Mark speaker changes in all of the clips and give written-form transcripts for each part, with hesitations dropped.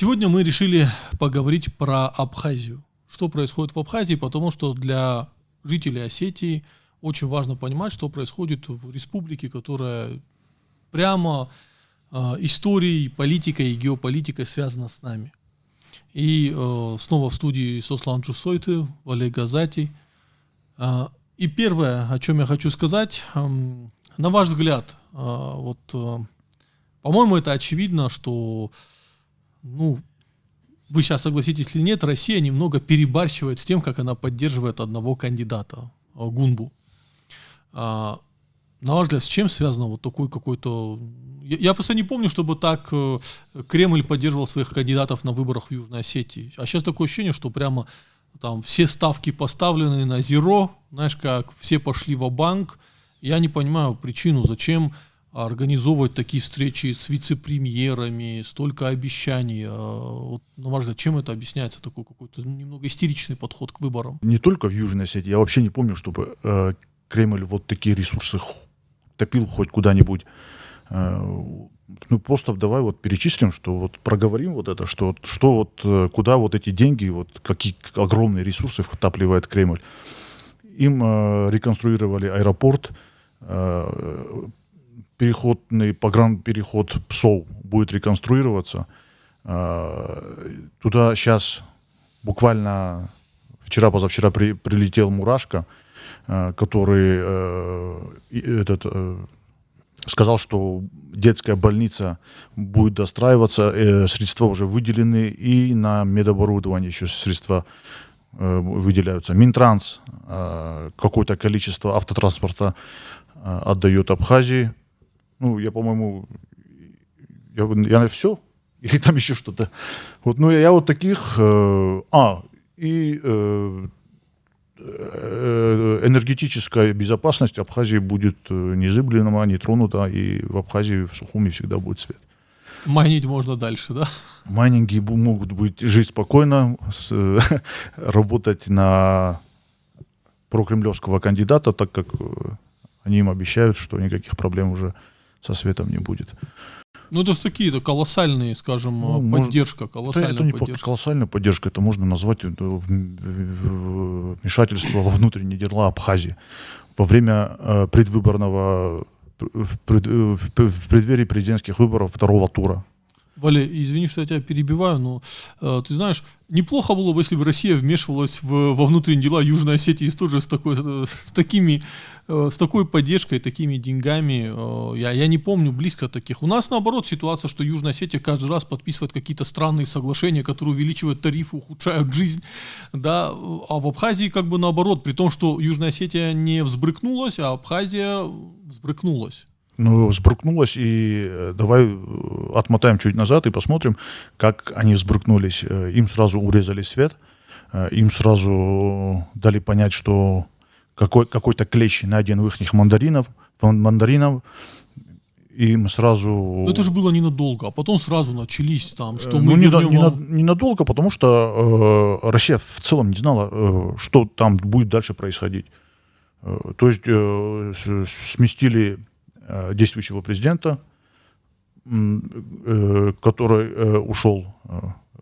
Speaker 1: Сегодня мы решили поговорить про Абхазию. Что происходит в Абхазии, потому что для жителей Осетии очень важно понимать, что происходит в республике, которая прямо историей, политикой и геополитикой связана с нами. И снова в студии Сослан Чусойты, Валерий Газати. И первое, о чем я хочу сказать, на ваш взгляд, по-моему, это очевидно, что, вы сейчас согласитесь или нет, Россия немного перебарщивает с тем, как она поддерживает одного кандидата, Гунбу. На ваш взгляд, с чем связано вот такой какой-то... Я просто не помню, чтобы так Кремль поддерживал своих кандидатов на выборах в Южной Осетии. А сейчас такое ощущение, что прямо там все ставки поставлены на зеро, знаешь, как все пошли ва-банк. Я не понимаю причину, зачем организовывать такие встречи с вице-премьерами, столько обещаний. Вот, на ваш взгляд, чем это объясняется, такой какой-то немного истеричный подход к выборам?
Speaker 2: Не только в Южной Осетии. Я вообще не помню, чтобы Кремль вот такие ресурсы топил хоть куда-нибудь. Просто давай вот перечислим, что вот проговорим вот это, что вот куда вот эти деньги, вот какие огромные ресурсы втапливает Кремль. Им реконструировали аэропорт, погранпереход ПСОВ будет реконструироваться. Туда сейчас буквально вчера-позавчера прилетел Мурашко, который сказал, что детская больница будет достраиваться, средства уже выделены, и на медоборудование еще средства выделяются. Минтранс какое-то количество автотранспорта отдает Абхазии. Я, по-моему, я на все? Или там еще что-то? Вот, я вот таких... энергетическая безопасность Абхазии будет незыблема, не тронута, и в Абхазии в Сухуми всегда будет свет.
Speaker 1: Майнить можно дальше, да?
Speaker 2: Майнинги могут жить спокойно, работать на прокремлевского кандидата, так как они им обещают, что никаких проблем уже со светом не будет.
Speaker 1: Это же такие-то колоссальные, скажем, поддержка.
Speaker 2: Это не колоссальная поддержка, это можно назвать вмешательство во внутренние дела Абхазии. Во время в преддверии президентских выборов второго тура.
Speaker 1: Валя, извини, что я тебя перебиваю, но ты знаешь, неплохо было бы, если бы Россия вмешивалась во внутренние дела Южной Осетии тоже с такой поддержкой, такими деньгами. Я не помню близко таких. У нас наоборот ситуация, что Южная Осетия каждый раз подписывает какие-то странные соглашения, которые увеличивают тарифы, ухудшают жизнь, да, а в Абхазии наоборот, при том, что Южная Осетия не взбрыкнулась, а Абхазия взбрыкнулась.
Speaker 2: Взбрыкнулась, и давай отмотаем чуть назад и посмотрим, как они взбрыкнулись. Им сразу урезали свет, им сразу дали понять, что какой-то клещ найден в их мандаринов, им сразу...
Speaker 1: Это же было ненадолго, а потом сразу начались там, что мы
Speaker 2: ненадолго, потому что Россия в целом не знала, что там будет дальше происходить. То есть сместили действующего президента, который ушел,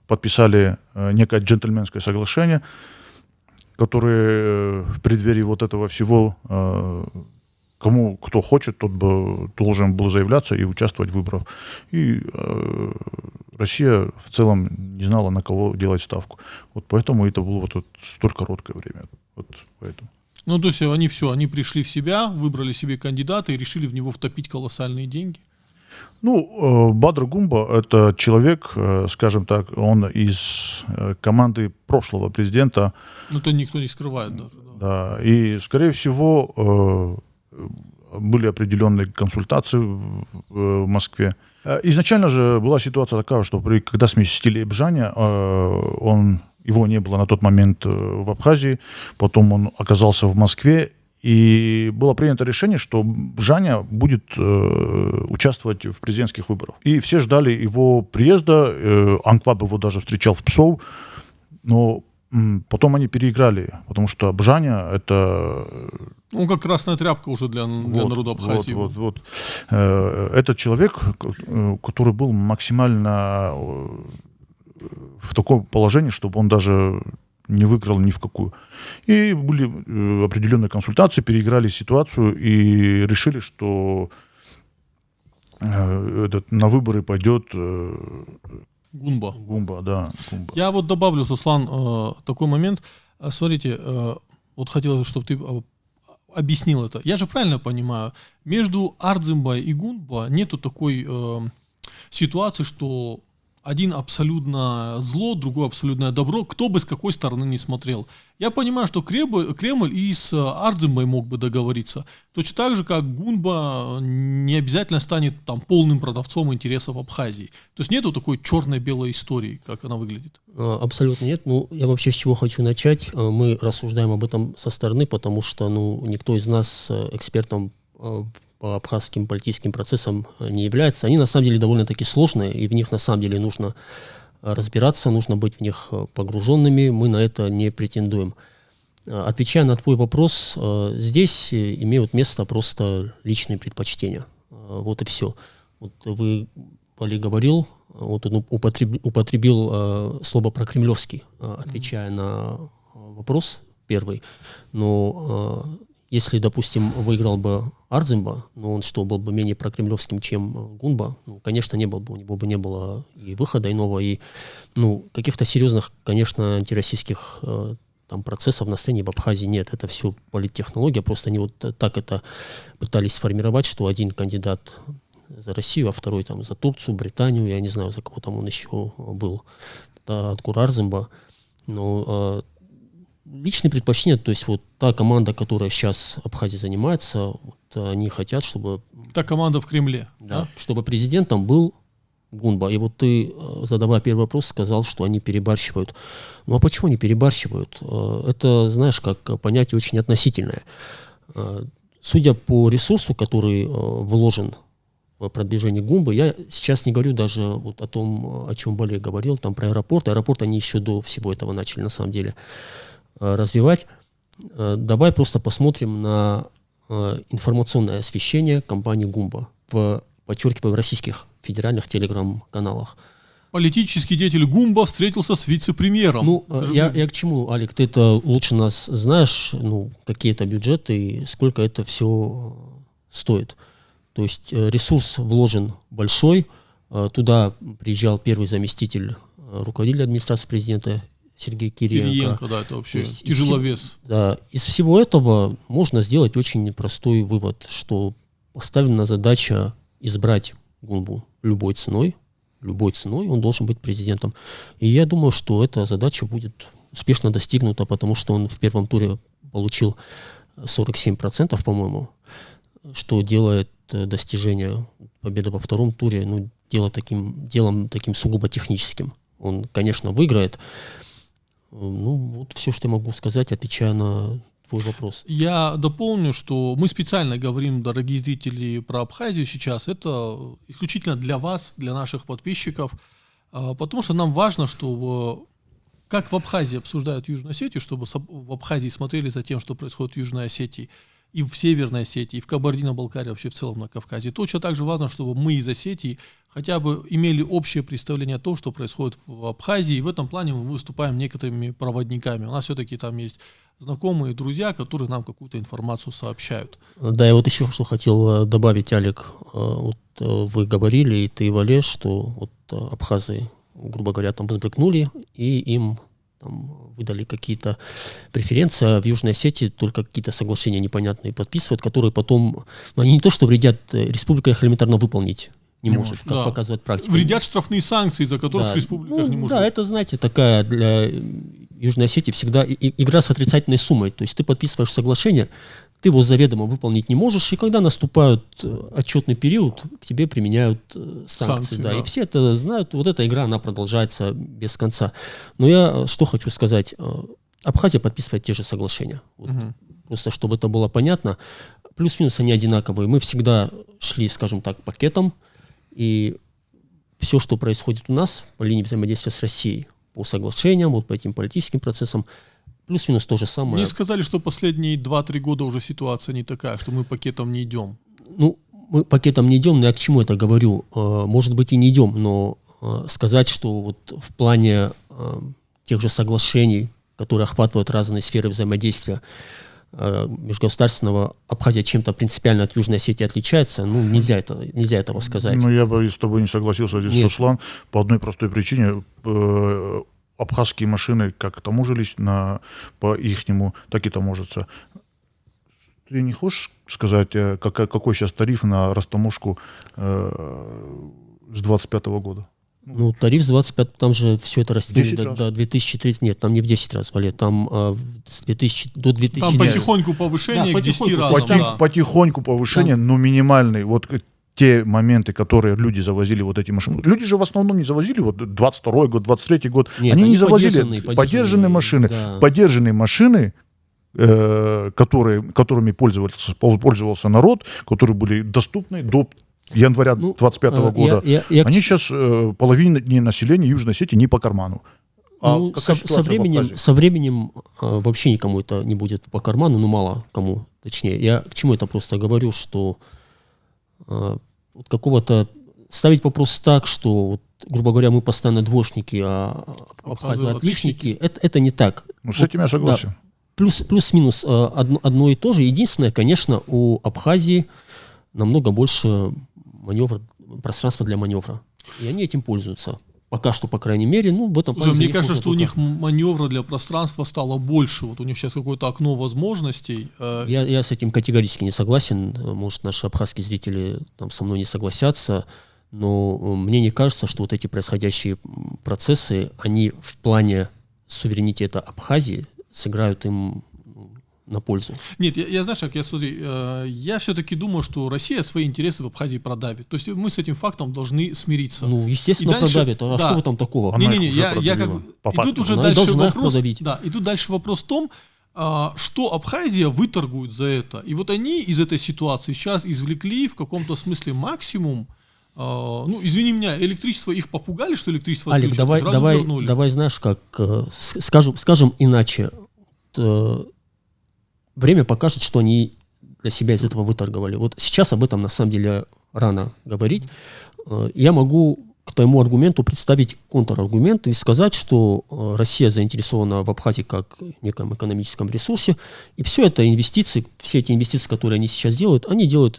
Speaker 2: подписали некое джентльменское соглашение, которое в преддверии вот этого всего, кто хочет, тот должен был заявляться и участвовать в выборах. И Россия в целом не знала, на кого делать ставку. Вот поэтому это было столь короткое время. Вот поэтому.
Speaker 1: То есть они пришли в себя, выбрали себе кандидата и решили в него втопить колоссальные деньги?
Speaker 2: Бадр Гумба — это человек, скажем так, он из команды прошлого президента.
Speaker 1: Это никто не скрывает даже.
Speaker 2: Да, и, скорее всего, были определенные консультации в Москве. Изначально же была ситуация такая, что когда сместили Бжаня, его не было на тот момент в Абхазии, потом он оказался в Москве, и было принято решение, что Бжаня будет участвовать в президентских выборах. И все ждали его приезда, Анкваб его даже встречал в ПСОВ, но потом они переиграли, потому что Бжаня — это...
Speaker 1: как красная тряпка уже для народа Абхазии.
Speaker 2: Это человек, который был максимально таком положении, чтобы он даже не выиграл ни в какую. И были определенные консультации, переиграли ситуацию и решили, что на выборы пойдет
Speaker 1: Гунба.
Speaker 2: Гунба, да. Гунба.
Speaker 1: Я вот добавлю, Суслан, такой момент. Смотрите, вот хотел, чтобы ты объяснил это. Я же правильно понимаю, между Ардзимбой и Гунба нету такой ситуации, что один абсолютно зло, другой абсолютное добро, кто бы с какой стороны не смотрел. Я понимаю, что Кремль и с Ардзимбой мог бы договориться. Точно так же, как Гунба не обязательно станет там полным продавцом интересов Абхазии. То есть нету такой черно-белой истории, как она выглядит.
Speaker 3: Абсолютно нет. Ну, я вообще с чего хочу начать. Мы рассуждаем об этом со стороны, потому что никто из нас экспертом по абхазским политическим процессам не является. Они на самом деле довольно-таки сложные, и в них на самом деле нужно разбираться, нужно быть в них погруженными. Мы на это не претендуем. Отвечая на твой вопрос, здесь имеют место просто личные предпочтения. Вот и все. Вот вы, Олег, говорил, вот он употребил слово прокремлевский, отвечая на вопрос первый. Но если, допустим, выиграл бы Ардзимба, но он что, был бы менее прокремлевским, чем Гунба, конечно, не был бы, у него бы не было и выхода иного, и каких-то серьезных, конечно, антироссийских там процессов, настроений в Абхазии нет. Это все политтехнология, просто они вот так это пытались сформировать, что один кандидат за Россию, а второй там за Турцию, Британию, я не знаю, за кого там он еще был, Адгур Ардзимба, но личные предпочтения, то есть вот та команда, которая сейчас Абхазией занимается, вот они хотят, чтобы...
Speaker 1: Та команда в Кремле.
Speaker 3: Да, чтобы президентом был Гунба. И вот ты, задавая первый вопрос, сказал, что они перебарщивают. Ну а почему они перебарщивают? Это, знаешь, как понятие очень относительное. Судя по ресурсу, который вложен в продвижение Гунбы, я сейчас не говорю даже вот о том, о чем Олег говорил, там про аэропорт. Аэропорт они еще до всего этого начали, на самом деле, развивать. Давай просто посмотрим на информационное освещение компании Гунба подчеркиваю, в российских федеральных телеграм-каналах.
Speaker 1: Политический деятель Гунба встретился с вице-премьером.
Speaker 3: Я к чему, Алик, ты это лучше нас знаешь, какие это бюджеты и сколько это все стоит. То есть ресурс вложен большой. Туда приезжал первый заместитель руководителя администрации президента Сергей Кириенко.
Speaker 1: Да, это вообще тяжеловес.
Speaker 3: Из всего этого можно сделать очень простой вывод, что поставлена задача избрать Гунбу любой ценой, он должен быть президентом. И я думаю, что эта задача будет успешно достигнута, потому что он в первом туре получил 47%, по-моему, что делает достижение победы во втором туре делом таким сугубо техническим. Он, конечно, выиграет. Вот все, что я могу сказать, отвечая на твой вопрос.
Speaker 1: Я дополню, что мы специально говорим, дорогие зрители, про Абхазию сейчас. Это исключительно для вас, для наших подписчиков, потому что нам важно, чтобы как в Абхазии обсуждают Южную Осетию, чтобы в Абхазии смотрели за тем, что происходит в Южной Осетии, и в Северной Осетии, и в Кабардино-Балкарии, вообще в целом на Кавказе. Точно так же важно, чтобы мы из Осетии хотя бы имели общее представление о том, что происходит в Абхазии, и в этом плане мы выступаем некоторыми проводниками. У нас все-таки там есть знакомые, друзья, которые нам какую-то информацию сообщают.
Speaker 3: Да, я вот еще что хотел добавить, Алик. Вот вы говорили, и ты, Валеш, что вот абхазы, грубо говоря, там взбрыкнули, и им там выдали какие-то преференции, а в Южной Осетии только какие-то соглашения непонятные подписывают, которые потом, они не то что вредят, республика их элементарно выполнить не может, как показывает практика.
Speaker 1: Вредят штрафные санкции, из-за которых республика не может.
Speaker 3: Да, это, знаете, такая для Южной Осетии всегда игра с отрицательной суммой. То есть ты подписываешь соглашение, ты его заведомо выполнить не можешь, и когда наступает отчетный период, к тебе применяют санкции. Да. И все это знают, вот эта игра, она продолжается без конца. Но я что хочу сказать, Абхазия подписывает те же соглашения. Вот, просто чтобы это было понятно, плюс-минус они одинаковые. Мы всегда шли, скажем так, пакетом, и все, что происходит у нас по линии взаимодействия с Россией, по соглашениям, вот по этим политическим процессам, плюс-минус то же самое.
Speaker 1: Мне сказали, что последние 2-3 года уже ситуация не такая, что мы пакетом не идем.
Speaker 3: Мы пакетом не идем, но я к чему это говорю? Может быть, и не идем, но сказать, что вот в плане тех же соглашений, которые охватывают разные сферы взаимодействия межгосударственного, Абхазия чем-то принципиально от Южной Осетии отличается, ну, нельзя этого сказать.
Speaker 2: Ну, я бы с тобой не согласился здесь, Руслан, по одной простой причине. Абхазские машины как таможились по ихнему, так и таможатся. Ты не хочешь сказать, какой сейчас тариф на растаможку с 25 года?
Speaker 3: Ну, тариф с 25, там же все это растет до 2030, нет, там не в 10 раз, Валер, там с 2000 до 2000.
Speaker 1: Там потихоньку повышение к 10 разам.
Speaker 2: Потихоньку повышение, да. Но минимальный. Вот те моменты, которые люди завозили вот эти машины. Люди же в основном не завозили вот 22-й год, 23-й год.
Speaker 3: Нет,
Speaker 2: они не завозили подержанные машины.
Speaker 3: Да.
Speaker 2: Подержанные машины, которыми пользовался народ, которые были доступны до января 25 года. Они сейчас половине населения Южной Осетии не по карману.
Speaker 3: Со временем вообще никому это не будет по карману, ну мало кому, точнее. Я к чему это просто говорю, что какого-то ставить вопрос так, что, вот, грубо говоря, мы постоянно двоечники, а абхазы отличники, это не так.
Speaker 2: Ну, с этим я согласен.
Speaker 3: Да, плюс-минус одно и то же. Единственное, конечно, у Абхазии намного больше пространства для маневра. И они этим пользуются. Пока что, по крайней мере, ну, в этом
Speaker 1: плане. Мне кажется, что у них маневра для пространства стало больше. Вот у них сейчас какое-то окно возможностей.
Speaker 3: Я с этим категорически не согласен. Может, наши абхазские зрители там со мной не согласятся. Но мне не кажется, что вот эти происходящие процессы, они в плане суверенитета Абхазии сыграют им на пользу.
Speaker 1: Нет, я знаешь, как я все-таки думаю, что Россия свои интересы в Абхазии продавит. То есть мы с этим фактом должны смириться.
Speaker 3: Ну, естественно, продавит. А что там такого?
Speaker 1: И тут уже дальше вопрос. Да, и тут дальше вопрос в том, что Абхазия выторгует за это. И вот они из этой ситуации сейчас извлекли в каком-то смысле максимум. Ну, извини меня, электричество их попугали, что электричество
Speaker 3: Алик, давай, знаешь, как скажем иначе. Время покажет, что они для себя из этого выторговали. Вот сейчас об этом на самом деле рано говорить. Я могу к твоему аргументу представить контраргумент и сказать, что Россия заинтересована в Абхазии как в неком экономическом ресурсе, и все эти инвестиции, которые они сейчас делают, они делают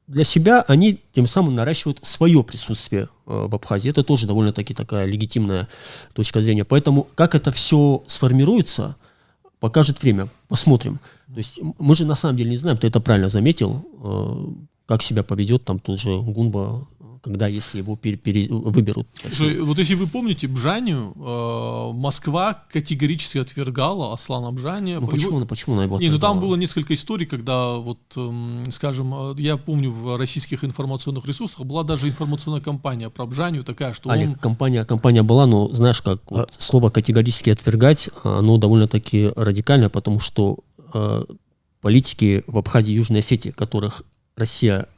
Speaker 3: для себя, они тем самым наращивают свое присутствие в Абхазии. Это тоже довольно-таки такая легитимная точка зрения. Поэтому как это все сформируется, покажет время. Посмотрим. То есть мы же на самом деле не знаем, ты это правильно заметил, как себя поведет там тот же Гунба, когда, если его выберут.
Speaker 1: Слушай, вот если вы помните Бжанию, Москва категорически отвергала Аслана Бжания.
Speaker 3: Ну, почему она его отвергала?
Speaker 1: Ну там было несколько историй, когда, вот, скажем, я помню, в российских информационных ресурсах была даже информационная кампания про Бжанию такая, что
Speaker 3: Олег, кампания была, но знаешь, как вот слово «категорически отвергать», оно довольно-таки радикальное, потому что политики в Абхазии и Южной Осетии, которых Россия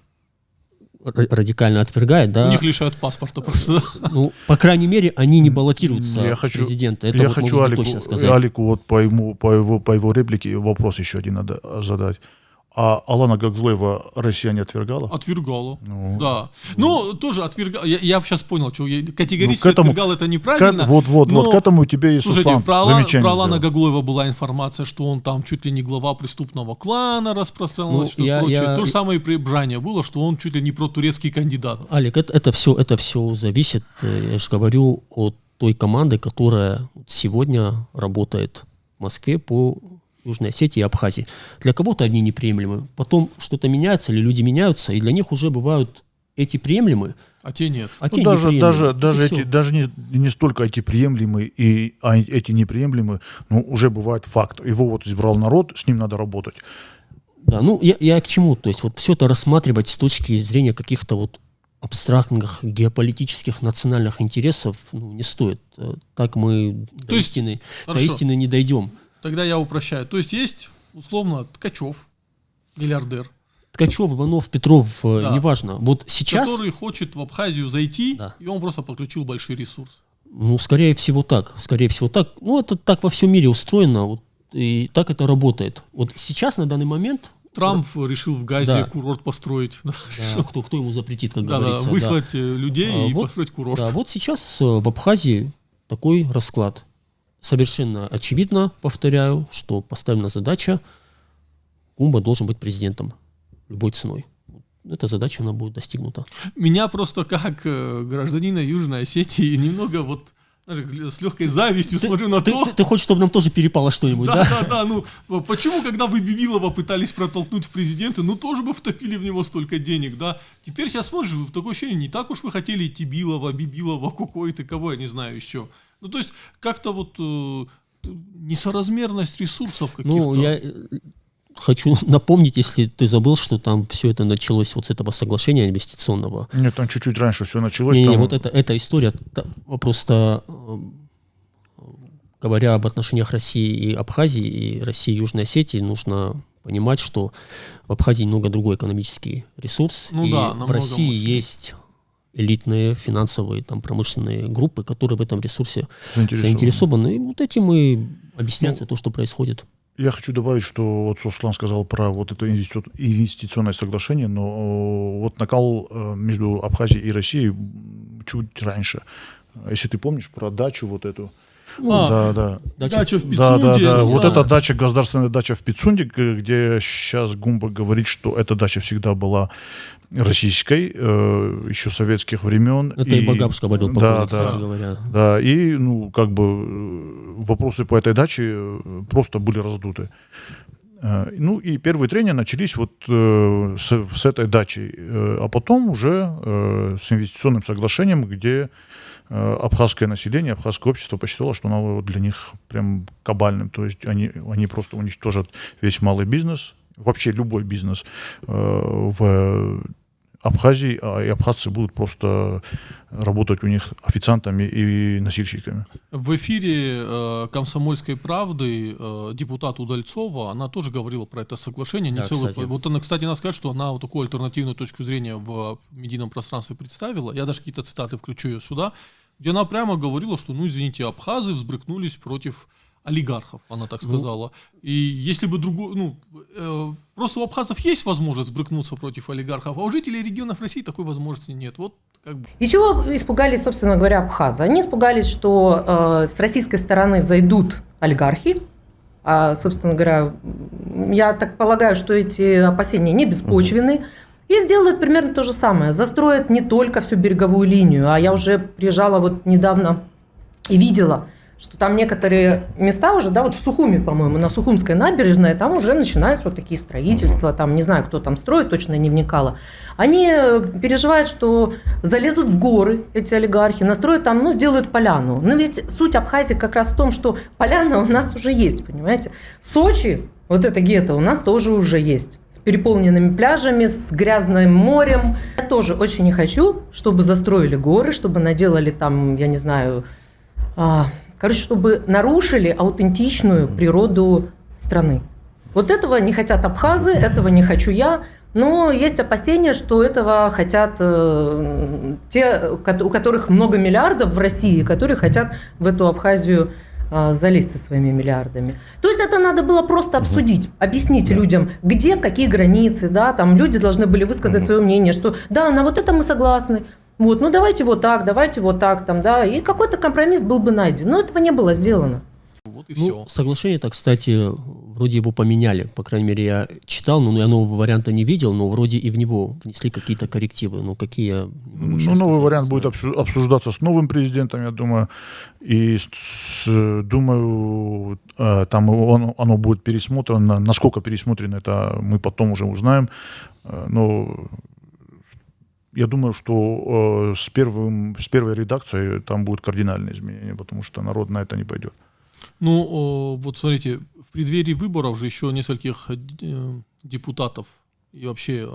Speaker 3: радикально отвергает, да.
Speaker 2: У них лишают паспорта просто.
Speaker 3: Ну, по крайней мере, они не баллотируются в президента. Это
Speaker 2: я
Speaker 3: вот
Speaker 2: хочу
Speaker 3: точно сказать.
Speaker 2: Алику вот по его реплике вопрос еще один надо задать. А Алана Гаглоева Россия не отвергала?
Speaker 1: Отвергала, да. Ну, тоже отвергала. Я сейчас понял, что категорически отвергал, это неправильно.
Speaker 2: Вот к этому у тебя есть, Руслан, замечание.
Speaker 1: Про Алана Гаглоева была информация, что он там чуть ли не глава преступного клана распространялось, что прочее. То же самое и при Бжане было, что он чуть ли не протурецкий кандидат.
Speaker 3: Алик, это все зависит, я же говорю, от той команды, которая сегодня работает в Москве по Южной Осетии и Абхазии. Для кого-то одни неприемлемы. Потом что-то меняется, или люди меняются, и для них уже бывают эти приемлемы.
Speaker 1: А те нет.
Speaker 2: Даже не столько эти приемлемые, а эти неприемлемые, но уже бывает факт. Его вот избрал народ, с ним надо работать.
Speaker 3: Да, ну я к чему? То есть вот все это рассматривать с точки зрения каких-то вот абстрактных геополитических национальных интересов не стоит. Так мы до истины не дойдем.
Speaker 1: Тогда я упрощаю. То есть, условно, Ткачев, миллиардер.
Speaker 3: Ткачев, Иванов, Петров, неважно. Вот сейчас...
Speaker 1: Который хочет в Абхазию зайти, и он просто подключил большой ресурс.
Speaker 3: Ну, скорее всего так. Ну, это так во всем мире устроено, вот, и так это работает. Вот сейчас, на данный момент...
Speaker 1: Трамп решил в Газе курорт построить.
Speaker 3: Да, кто ему запретит, как говорится.
Speaker 1: Выслать людей и построить курорт.
Speaker 3: Да, вот сейчас в Абхазии такой расклад. Совершенно очевидно, повторяю, что поставлена задача, Гумба должен быть президентом любой ценой. Эта задача, она будет достигнута.
Speaker 1: Меня просто как гражданина Южной Осетии немного вот с легкой завистью смотрю на то...
Speaker 3: Ты хочешь, чтобы нам тоже перепало что-нибудь, да?
Speaker 1: Да, ну почему, когда вы Бибилова пытались протолкнуть в президенты, ну тоже бы втопили в него столько денег, да? Теперь сейчас смотришь, такое ощущение, не так уж вы хотели идти Бибилова, Кукойты, кого я не знаю еще. Ну то есть как-то вот несоразмерность ресурсов каких-то.
Speaker 3: Ну, я хочу напомнить, если ты забыл, что там все это началось вот с этого соглашения инвестиционного.
Speaker 2: Нет, там чуть-чуть раньше все началось.
Speaker 3: Не,
Speaker 2: там...
Speaker 3: вот эта история, просто говоря об отношениях России и Абхазии, и России и Южной Осетии, нужно понимать, что в Абхазии много другой экономический ресурс,
Speaker 1: ну,
Speaker 3: и
Speaker 1: да,
Speaker 3: в России есть элитные финансовые, там, промышленные группы, которые в этом ресурсе заинтересованы. И вот этим и объясняется то, что происходит.
Speaker 2: Я хочу добавить, что вот Сослан сказал про вот это инвестиционное соглашение, но вот накал между Абхазией и Россией чуть раньше. Если ты помнишь про дачу вот эту. Да.
Speaker 1: Дача в Пицунде.
Speaker 2: Да. Вот эта дача, государственная дача в Пицунде, где сейчас Гумба говорит, что эта дача всегда была российской, еще советских времен.
Speaker 3: Это и Багапш говорил, кстати говоря.
Speaker 2: Да, и, ну, как бы вопросы по этой даче просто были раздуты. Ну, и первые трения начались вот с этой дачей, а потом уже с инвестиционным соглашением, где абхазское население, абхазское общество посчитало, что оно для них прям кабальным, то есть они просто уничтожат весь малый бизнес, вообще любой бизнес в Абхазии, и абхазцы будут просто работать у них официантами и носильщиками.
Speaker 1: В эфире «Комсомольской правды» депутат Удальцова, она тоже говорила про это соглашение. Вот она, кстати, надо сказать, что она вот такую альтернативную точку зрения в медийном пространстве представила. Я даже какие-то цитаты включу ее сюда, где она прямо говорила, что, ну, извините, абхазы взбрыкнулись против олигархов, она так сказала. И если бы просто у абхазов есть возможность сбрыкнуться против олигархов, а у жителей регионов России такой возможности нет. Вот как бы.
Speaker 4: И чего испугались, собственно говоря, абхазы? Они испугались, что с российской стороны зайдут олигархи. А, собственно говоря, я так полагаю, что эти опасения не беспочвенны. И сделают примерно то же самое. Застроят не только всю береговую линию, а я уже приезжала вот недавно и видела, что там некоторые места уже, да, вот в Сухуми, по-моему, на Сухумской набережной, там уже начинаются вот такие строительства, там, не знаю, кто там строит, точно не вникала. Они переживают, что залезут в горы эти олигархи, настроят там, ну, сделают поляну. Но ведь суть Абхазии как раз в том, что поляна у нас уже есть, понимаете. Сочи, вот это гетто у нас тоже уже есть. С переполненными пляжами, с грязным морем. Я тоже очень не хочу, чтобы застроили горы, чтобы наделали там, я не знаю... чтобы нарушили аутентичную природу страны. Вот этого не хотят абхазы, этого не хочу я, но есть опасения, что этого хотят те, у которых много миллиардов в России, которые хотят в эту Абхазию залезть со своими миллиардами. То есть это надо было просто обсудить, объяснить людям, где какие границы, да, там люди должны были высказать свое мнение, что да, на вот это мы согласны. Вот, ну давайте вот так, там, да, и какой-то компромисс был бы найден. Но этого не было сделано.
Speaker 1: Вот и все.
Speaker 3: Соглашение-то, кстати, вроде его поменяли. По крайней мере, я читал, но я нового варианта не видел, но вроде и в него внесли какие-то коррективы. Ну, какие...
Speaker 2: новый вариант будет обсуждаться с новым президентом, я думаю. И думаю, там оно будет пересмотрено. Насколько пересмотрено, это мы потом уже узнаем. Но... Я думаю, что с первой редакцией там будут кардинальные изменения, потому что народ на это не пойдет.
Speaker 1: Ну, вот смотрите, в преддверии выборов же еще нескольких депутатов и вообще...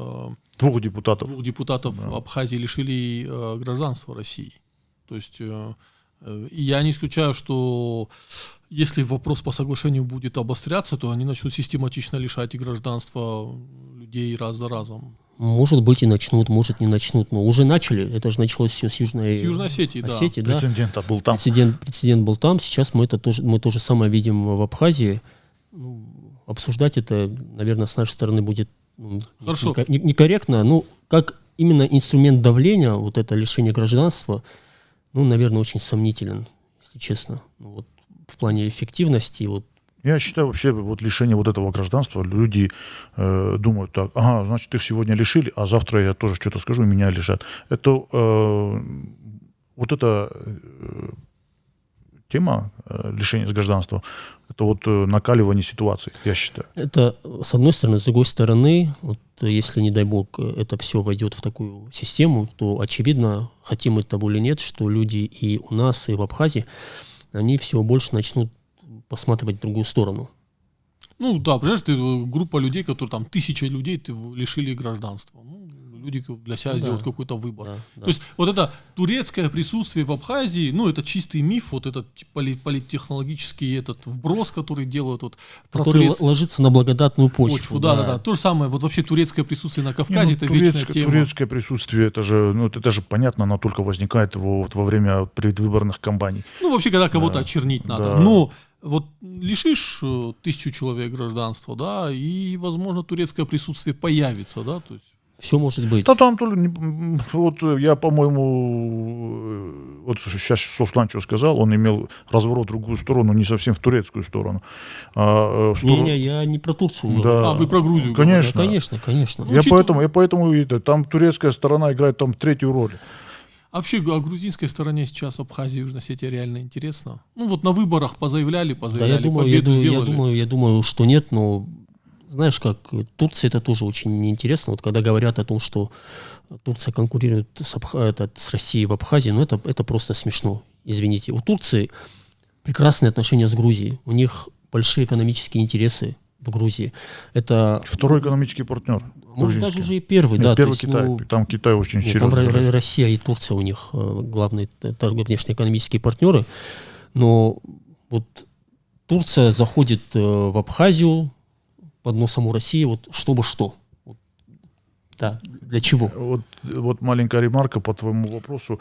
Speaker 2: Двух депутатов
Speaker 1: да. Абхазии лишили гражданства России. То есть я не исключаю, что если вопрос по соглашению будет обостряться, то они начнут систематично лишать и гражданства людей раз за разом.
Speaker 3: Может быть и начнут, может не начнут, но уже начали. Это же началось все с Южной
Speaker 1: Осетии, да.
Speaker 2: Прецедент был там.
Speaker 3: Прецедент был там. Сейчас мы то же самое видим в Абхазии. Ну, обсуждать это, наверное, с нашей стороны будет некорректно. Ну, как именно инструмент давления, вот это лишение гражданства, ну, наверное, очень сомнителен. если честно. Ну, вот, в плане эффективности. Вот.
Speaker 2: Я считаю, вообще вот лишение вот этого гражданства, люди думают так, ага, значит, их сегодня лишили, а завтра я тоже что-то скажу, и меня лишат. Это вот эта тема лишения гражданства, это вот накаливание ситуации, я считаю.
Speaker 3: Это с одной стороны. С другой стороны, вот, если, не дай бог, это все войдет в такую систему, то очевидно, хотим мы того или нет, что люди и у нас, и в Абхазии, они все больше начнут посматривать в другую сторону.
Speaker 1: Ну да, понимаешь, ты группа людей, которые там 1000 людей ты лишили гражданства. Ну, люди для себя сделают какой-то выбор.
Speaker 3: Да.
Speaker 1: То есть вот это турецкое присутствие в Абхазии, ну это чистый миф, вот этот политтехнологический этот вброс, который делают вот про
Speaker 3: который ложится на благодатную почву.
Speaker 1: Да. То же самое, вот вообще турецкое присутствие на Кавказе, это вечная тема.
Speaker 2: Турецкое присутствие, это же понятно, оно только возникает вот во время предвыборных кампаний.
Speaker 1: Ну вообще, когда кого-то очернить надо.
Speaker 2: Да.
Speaker 1: Но вот лишишь 1000 человек гражданства, да, и, возможно, турецкое присутствие появится, да, то есть.
Speaker 3: Все может быть.
Speaker 2: Да там вот я, по-моему, вот сейчас Сослан что сказал, он имел разворот в другую сторону, не совсем в турецкую сторону.
Speaker 3: Не, я не про Турцию.
Speaker 2: Да.
Speaker 1: А, вы про Грузию
Speaker 2: Конечно.
Speaker 3: Конечно.
Speaker 2: Я поэтому там турецкая сторона играет там третью роль.
Speaker 1: Вообще, о грузинской стороне сейчас Абхазия и Южная Осетия реально интересно. Ну вот на выборах позаявляли,
Speaker 3: Да, я думаю, что нет, но знаешь, как Турция, это тоже очень неинтересно. Вот когда говорят о том, что Турция конкурирует с Россией в Абхазии, ну это просто смешно, извините. У Турции прекрасные отношения с Грузией, у них большие экономические интересы в Грузии. Это
Speaker 2: второй экономический партнер.
Speaker 3: Может, даже уже и первый, да.
Speaker 2: Первый Китай. Там Китай очень серьезно.
Speaker 3: Там Россия и Турция у них главные внешнеэкономические партнеры. Но вот Турция заходит в Абхазию под носом у России, вот чтобы что. Да, для чего?
Speaker 2: Вот маленькая ремарка по твоему вопросу.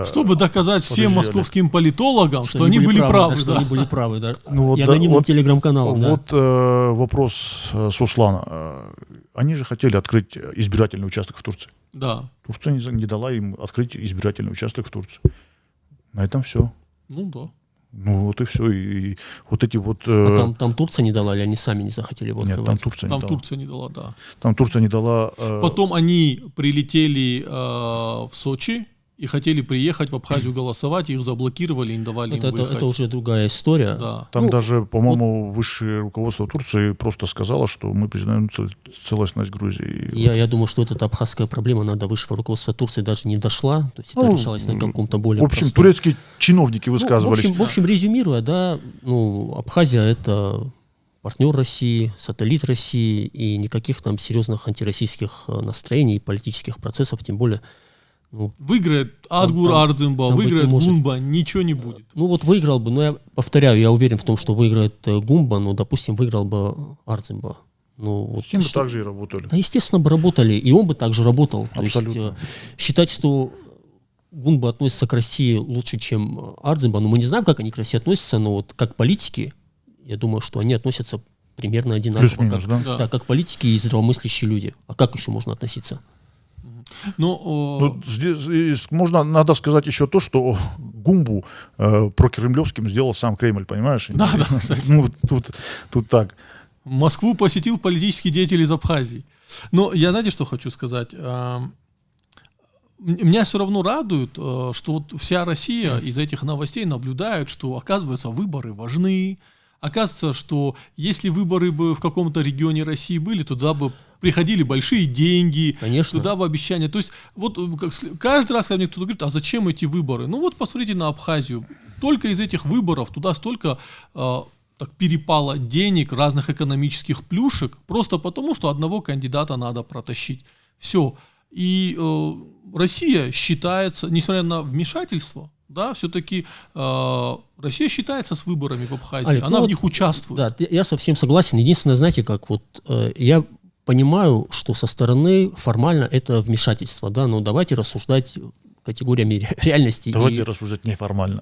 Speaker 1: Чтобы доказать всем московским политологам, что они были правы.
Speaker 3: Что они были правы, да.
Speaker 2: Ну,
Speaker 3: и анонимным телеграм-каналам.
Speaker 2: Вот вопрос Сослана. Они же хотели открыть избирательный участок в Турции.
Speaker 1: Да.
Speaker 2: Турция не дала им открыть избирательный участок в Турции. На этом все.
Speaker 1: Ну да.
Speaker 2: Ну вот и все. И вот эти вот...
Speaker 3: там Турция не дала, или они сами не захотели его открывать?
Speaker 2: Нет, там Турция не дала.
Speaker 1: Турция не дала, да.
Speaker 2: Там Турция не дала...
Speaker 1: Потом они прилетели в Сочи и хотели приехать в Абхазию голосовать, их заблокировали, не давали им выехать.
Speaker 3: Это уже другая история.
Speaker 1: Да.
Speaker 2: Там даже, по-моему, высшее руководство Турции просто сказало, что мы признаем целостность Грузии.
Speaker 3: Я думаю, что эта абхазская проблема до высшего руководства Турции даже не дошла. То есть это решалось на каком-то более
Speaker 2: В общем,
Speaker 3: простом.
Speaker 2: турецкие чиновники высказывались.
Speaker 3: В общем, резюмируя, да, Абхазия — это партнер России, сателлит России, и никаких там серьезных антироссийских настроений и политических процессов, тем более...
Speaker 1: Выиграет Адгур Ардзимба, выиграет Гумба, ничего не будет.
Speaker 3: Ну вот выиграл бы, но я повторяю, я уверен в том, что выиграет Гумба, но, допустим, выиграл бы Ардзимба.
Speaker 2: С ним бы так же и работали.
Speaker 3: Да, естественно, бы работали, и он бы также работал.
Speaker 2: Абсолютно.
Speaker 3: То есть считать, что Гумба относится к России лучше, чем Ардзимба, мы не знаем, как они к России относятся, но вот как политики, я думаю, что они относятся примерно одинаково.
Speaker 2: Плюс-минус, да?
Speaker 3: Да, как политики и здравомыслящие люди. А как еще можно относиться?
Speaker 2: Здесь надо сказать еще то, что Гумбу прокремлевским сделал сам Кремль, понимаешь?
Speaker 1: Да, кстати.
Speaker 2: Тут так.
Speaker 1: Москву посетил политический деятель из Абхазии. Но я, знаете, что хочу сказать? Меня все равно радует, что вот вся Россия из этих новостей наблюдает, что, оказывается, выборы важны. Оказывается, что если выборы бы в каком-то регионе России были, туда бы приходили большие деньги,
Speaker 3: конечно,
Speaker 1: туда бы обещания. То есть вот каждый раз, когда мне кто-то говорит, а зачем эти выборы? Ну вот посмотрите на Абхазию. Только из этих выборов туда столько так перепало денег, разных экономических плюшек, просто потому, что одного кандидата надо протащить. Все. И Россия считается, несмотря на вмешательство, да, все-таки Россия считается с выборами в Абхазии,
Speaker 3: Олег,
Speaker 1: она в них участвует.
Speaker 3: Да, я совсем согласен. Единственное, знаете, как вот я понимаю, что со стороны формально это вмешательство, да, но давайте рассуждать категориями реальности.
Speaker 2: Давайте рассуждать неформально.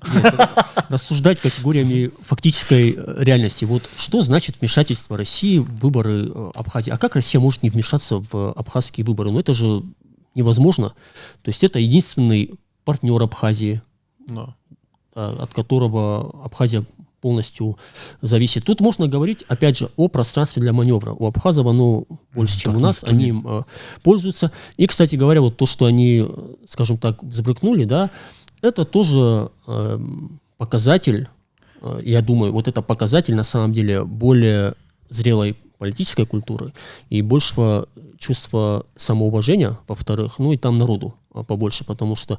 Speaker 3: Рассуждать категориями фактической реальности. Вот что значит вмешательство России в выборы Абхазии? А как Россия может не вмешаться в абхазские выборы? Ну это же невозможно. То есть это единственный партнер Абхазии.
Speaker 1: Да.
Speaker 3: от которого Абхазия полностью зависит. Тут можно говорить, опять же, о пространстве для маневра. У абхазов оно больше, чем у нас, они им пользуются. И, кстати говоря, вот то, что они, скажем так, взбрыкнули, да, это тоже показатель, я думаю, вот это показатель на самом деле более зрелой политической культуры и большего чувства самоуважения, во-вторых, ну и там народу побольше, потому что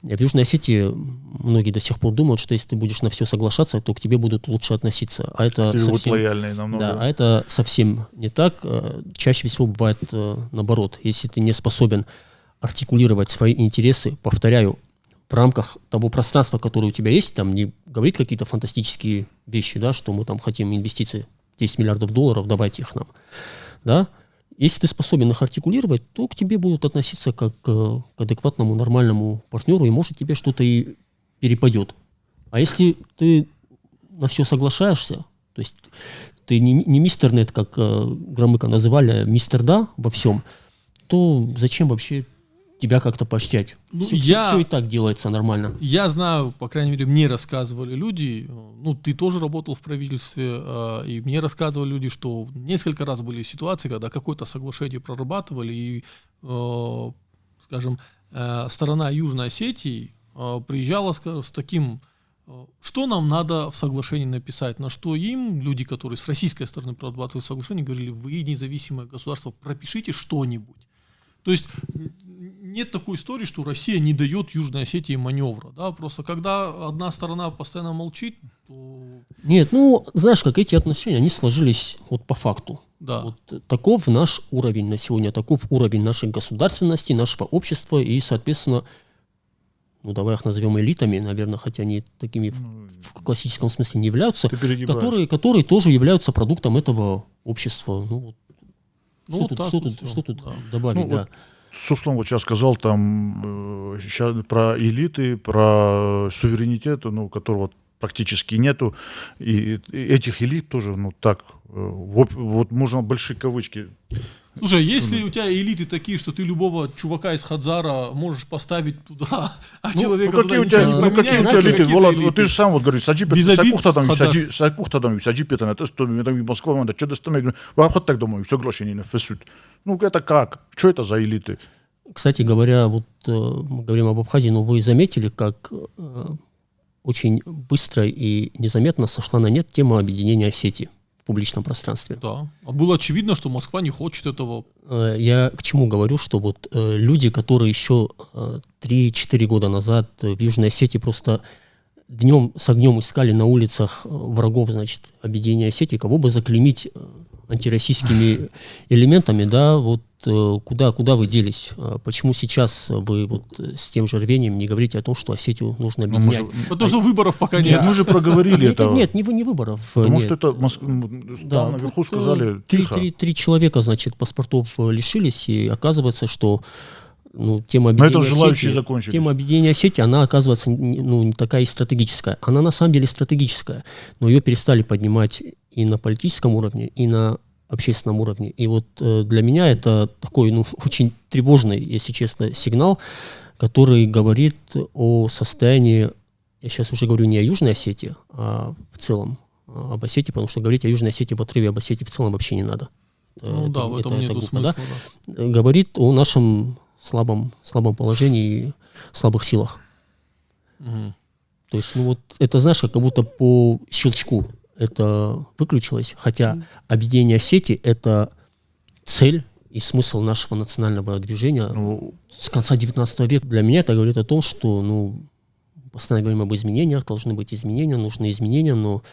Speaker 3: в Южной Осетии многие до сих пор думают, что если ты будешь на все соглашаться, то к тебе будут лучше относиться. А это
Speaker 2: Тебе будут
Speaker 3: совсем,
Speaker 2: лояльнее намного.
Speaker 3: да, а это совсем не так. Чаще всего бывает наоборот. Если ты не способен артикулировать свои интересы, повторяю, в рамках того пространства, которое у тебя есть, там не говорить какие-то фантастические вещи, да, что мы там хотим инвестиции 10 миллиардов долларов, давайте их нам, да. Если ты способен их артикулировать, то к тебе будут относиться как к адекватному, нормальному партнеру, и может тебе что-то и перепадет. А если ты на все соглашаешься, то есть ты не мистер Нет, как Громыка называли, а мистер Да во всем, то зачем вообще тебя как-то поощрять?
Speaker 1: Ну,
Speaker 3: все и так делается нормально.
Speaker 1: Я знаю, по крайней мере, мне рассказывали люди, ну, ты тоже работал в правительстве, и мне рассказывали люди, что несколько раз были ситуации, когда какое-то соглашение прорабатывали, и, скажем, сторона Южной Осетии приезжала с таким, что нам надо в соглашении написать, на что им, люди, которые с российской стороны прорабатывают соглашение, говорили, вы независимое государство, пропишите что-нибудь. То есть нет такой истории, что Россия не дает Южной Осетии маневра. Да? Просто когда одна сторона постоянно молчит, то...
Speaker 3: Нет, ну, знаешь, как эти отношения, они сложились вот по факту.
Speaker 1: Да.
Speaker 3: Вот таков наш уровень на сегодня, таков уровень нашей государственности, нашего общества, и, соответственно, ну, давай их назовем элитами, наверное, хотя они такими в классическом смысле не являются, которые тоже являются продуктом этого общества. Ну, что тут добавить, да.
Speaker 2: Суслан вот сейчас сказал там сейчас про элиты, про суверенитет, ну, которого практически нету, и этих элит тоже, ну, так, вот можно большие кавычки.
Speaker 1: Слушай, если у тебя элиты такие, что ты любого чувака из Хадзара можешь поставить туда, а человека
Speaker 2: какие у тебя элиты? Вот ты же сам вот говоришь, саджипетан, саджипетан, это что, Москва, надо что доставить, вы хоть так думаю, все гроши не нафасут. Ну, это как? Что это за элиты?
Speaker 3: Кстати говоря, вот мы говорим об Абхазии, но вы заметили, как очень быстро и незаметно сошла на нет тема объединения Осетии в публичном пространстве.
Speaker 1: Да. А было очевидно, что Москва не хочет этого.
Speaker 3: Я к чему говорю, что вот люди, которые еще 3-4 года назад в Южной Осетии просто днем с огнем искали на улицах врагов, значит, объединения Осетии, кого бы заклеймить антироссийскими элементами, да, вот куда вы делись? Почему сейчас вы вот с тем же рвением не говорите о том, что Осетию нужно объединять?
Speaker 1: Потому что выборов пока нет.
Speaker 2: Мы же проговорили это.
Speaker 3: Нет, не выборов.
Speaker 2: Потому что это да, наверху сказали тихо.
Speaker 3: Три человека, значит, паспортов лишились, и оказывается, что тема объединения Осетии, она оказывается не такая и стратегическая. Она на самом деле стратегическая, но ее перестали поднимать и на политическом уровне, и на общественном уровне. И вот для меня это такой очень тревожный, если честно, сигнал, который говорит о состоянии, я сейчас уже говорю не о Южной Осетии, а в целом об Осетии, потому что говорить о Южной Осетии в отрыве об Осетии в целом вообще не надо.
Speaker 1: В этом нету смысла.
Speaker 3: Да? Говорит о нашем слабом положении и слабых силах.
Speaker 1: Угу.
Speaker 3: То есть, это, знаешь, как будто по щелчку это выключилось, хотя объединение Осетии — это цель и смысл нашего национального движения с конца 19 века. Для меня это говорит о том, что, постоянно говорим об изменениях, должны быть изменения, нужны изменения, но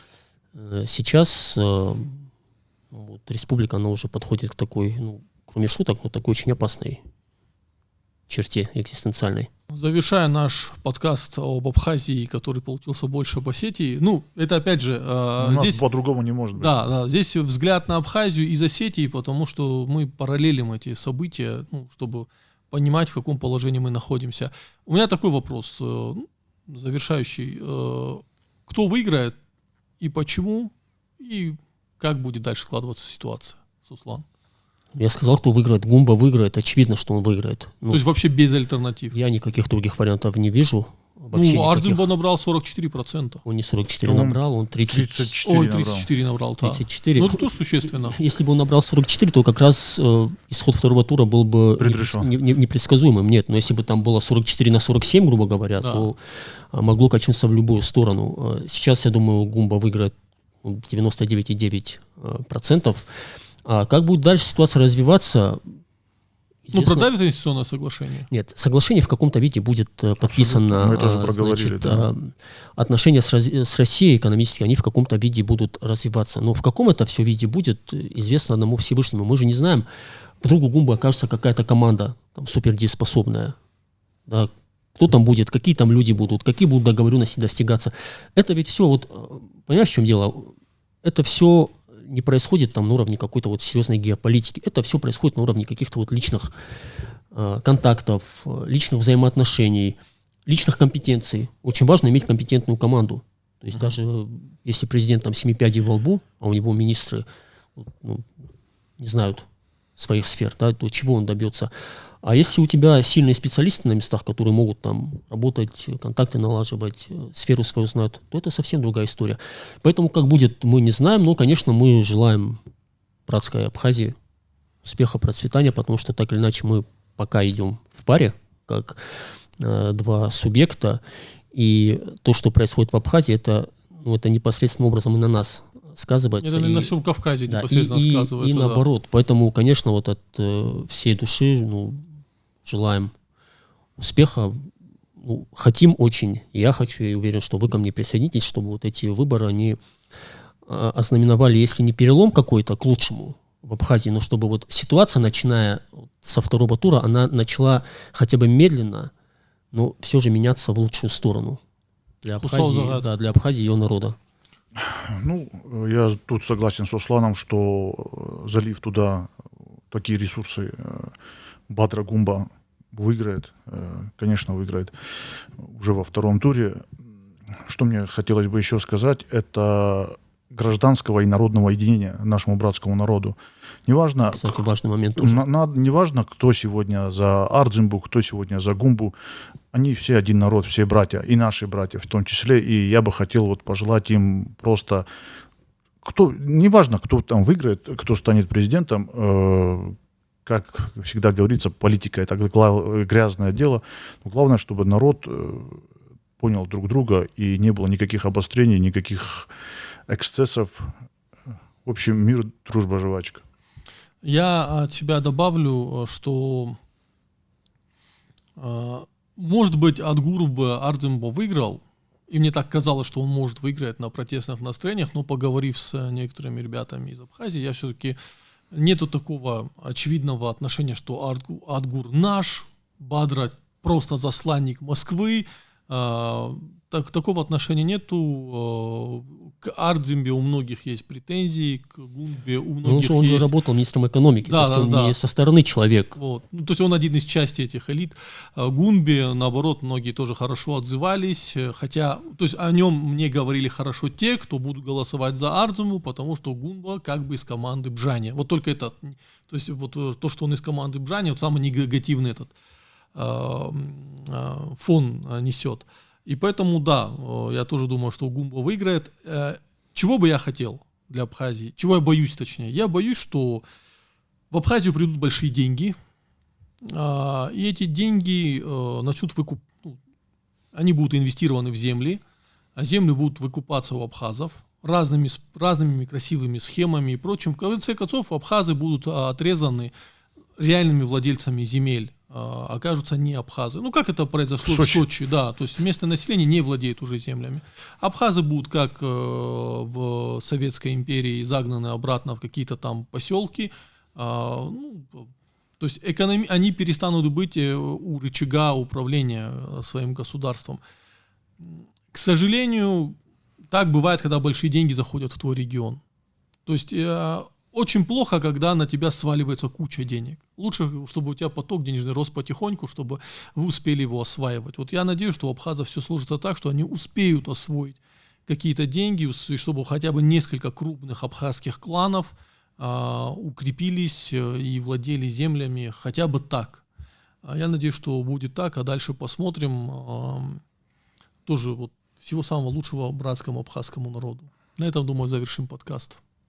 Speaker 3: сейчас республика, она уже подходит к такой, кроме шуток, но такой очень опасной черте экзистенциальной.
Speaker 1: Завершая наш подкаст об Абхазии, который получился больше об Осетии, это опять же...
Speaker 2: У нас здесь по-другому не может быть.
Speaker 1: Да, здесь взгляд на Абхазию из Осетии, потому что мы параллелим эти события, чтобы понимать, в каком положении мы находимся. У меня такой вопрос, завершающий. Кто выиграет и почему, и как будет дальше складываться ситуация, Суслан?
Speaker 3: Я сказал, кто выиграет. Гумба выиграет. Очевидно, что он выиграет.
Speaker 1: То есть вообще без альтернатив?
Speaker 3: Я никаких других вариантов не вижу. вообще
Speaker 1: Ну,
Speaker 3: никаких.
Speaker 1: Ардзимба набрал 44%.
Speaker 3: Он не 44
Speaker 2: Он
Speaker 3: набрал, он
Speaker 2: 34
Speaker 1: Ой,
Speaker 2: набрал.
Speaker 1: 34 набрал, да.
Speaker 3: 34.
Speaker 1: Ну, это тоже существенно.
Speaker 3: Если бы он набрал 44, то как раз исход второго тура был бы
Speaker 2: Предрешен.
Speaker 3: непредсказуемым. Нет, но если бы там было 44-47, грубо говоря,
Speaker 1: Да.
Speaker 3: то могло качнуться в любую сторону. Сейчас, я думаю, Гумба выиграет 99,9%. А как будет дальше ситуация развиваться?
Speaker 1: Ну,
Speaker 3: известно.
Speaker 1: продавит инвестиционное соглашение.
Speaker 3: Нет, соглашение в каком-то виде будет подписано.
Speaker 2: Мы тоже проговорили, да.
Speaker 3: Отношения с Россией экономические, они в каком-то виде будут развиваться. Но в каком это все виде будет, известно одному Всевышнему. Мы же не знаем, вдруг у Гумбы окажется какая-то команда там, супердееспособная. Да, кто там будет, какие там люди будут, какие будут договоренности достигаться. Это ведь все, вот, понимаешь, в чем дело? Это все не происходит там на уровне какой-то вот серьезной геополитики. Это все происходит на уровне каких-то вот личных контактов, личных взаимоотношений, личных компетенций. Очень важно иметь компетентную команду. То есть даже если президент там 7 пядей во лбу, а у него министры не знают своих сфер, да, то чего он добьется. А если у тебя сильные специалисты на местах, которые могут там работать, контакты налаживать, сферу свою знают, то это совсем другая история. Поэтому как будет, мы не знаем, но, конечно, мы желаем братской Абхазии успеха, процветания, потому что так или иначе мы пока идем в паре, как два субъекта, и то, что происходит в Абхазии, это непосредственным образом и на нас сказывается.
Speaker 1: Это на всем Кавказе
Speaker 3: да,
Speaker 1: непосредственно сказывается.
Speaker 3: И наоборот. Поэтому, конечно, вот от всей души желаем успеха. Хотим очень. Я хочу и уверен, что вы ко мне присоединитесь, чтобы вот эти выборы, они ознаменовали, если не перелом какой-то к лучшему в Абхазии, но чтобы вот ситуация, начиная со второго тура, она начала хотя бы медленно, но все же меняться в лучшую сторону для Абхазии, да, для Абхазии и ее народа.
Speaker 2: Ну, я тут согласен с Русланом, что залив туда такие ресурсы, Бадра Гумба выиграет, конечно, выиграет уже во втором туре. Что мне хотелось бы еще сказать, это гражданского и народного единения нашему братскому народу. Неважно,
Speaker 3: кстати, важный момент тоже.
Speaker 2: Неважно, кто сегодня за Ардзимбу, кто сегодня за Гумбу, они все один народ, все братья, и наши братья в том числе. И я бы хотел вот пожелать им просто, неважно, кто там выиграет, кто станет президентом, как всегда говорится, политика — это грязное дело. Но главное, чтобы народ понял друг друга и не было никаких обострений, никаких эксцессов. В общем, мир, дружба, жвачка.
Speaker 1: Я от себя добавлю, что может быть от Гурбы Ардзимба выиграл, и мне так казалось, что он может выиграть на протестных настроениях, но поговорив с некоторыми ребятами из Абхазии, я все-таки нету такого очевидного отношения, что Ардгур наш, Бадра просто засланник Москвы. Такого отношения нету. К Ардзимбе у многих есть претензии, к Гумбе у многих
Speaker 3: он
Speaker 1: есть...
Speaker 3: же работал министром экономики,
Speaker 1: да,
Speaker 3: то есть
Speaker 1: да,
Speaker 3: он не со стороны человек.
Speaker 1: Вот. Ну, то есть он один из частей этих элит. Гумбе, наоборот, многие тоже хорошо отзывались, хотя, то есть о нем мне говорили хорошо те, кто будут голосовать за Ардзимбу, потому что Гумба как бы из команды Бжани. Вот только это, то есть вот то, что он из команды Бжани, вот самый негативный этот фон несет. И поэтому, да, я тоже думаю, что Гумба выиграет. Чего бы я хотел для Абхазии? Чего я боюсь, точнее? Я боюсь, что в Абхазию придут большие деньги, и эти деньги начнут они будут инвестированы в земли, а земли будут выкупаться у абхазов разными красивыми схемами и прочим. В конце концов, абхазы будут отрезаны реальными владельцами земель, окажутся не абхазы. Ну, как это произошло в Сочи, да, то есть местное население не владеет уже землями. Абхазы будут, как в Советской империи, загнаны обратно в какие-то там поселки. То есть они перестанут быть у рычага управления своим государством. К сожалению, так бывает, когда большие деньги заходят в твой регион. То есть очень плохо, когда на тебя сваливается куча денег. Лучше, чтобы у тебя поток денежный рос потихоньку, чтобы вы успели его осваивать. Вот я надеюсь, что у абхазов все сложится так, что они успеют освоить какие-то деньги, и чтобы хотя бы несколько крупных абхазских кланов укрепились и владели землями хотя бы так. Я надеюсь, что будет так, а дальше посмотрим. тоже вот всего самого лучшего братскому абхазскому народу. На этом, думаю, завершим подкаст.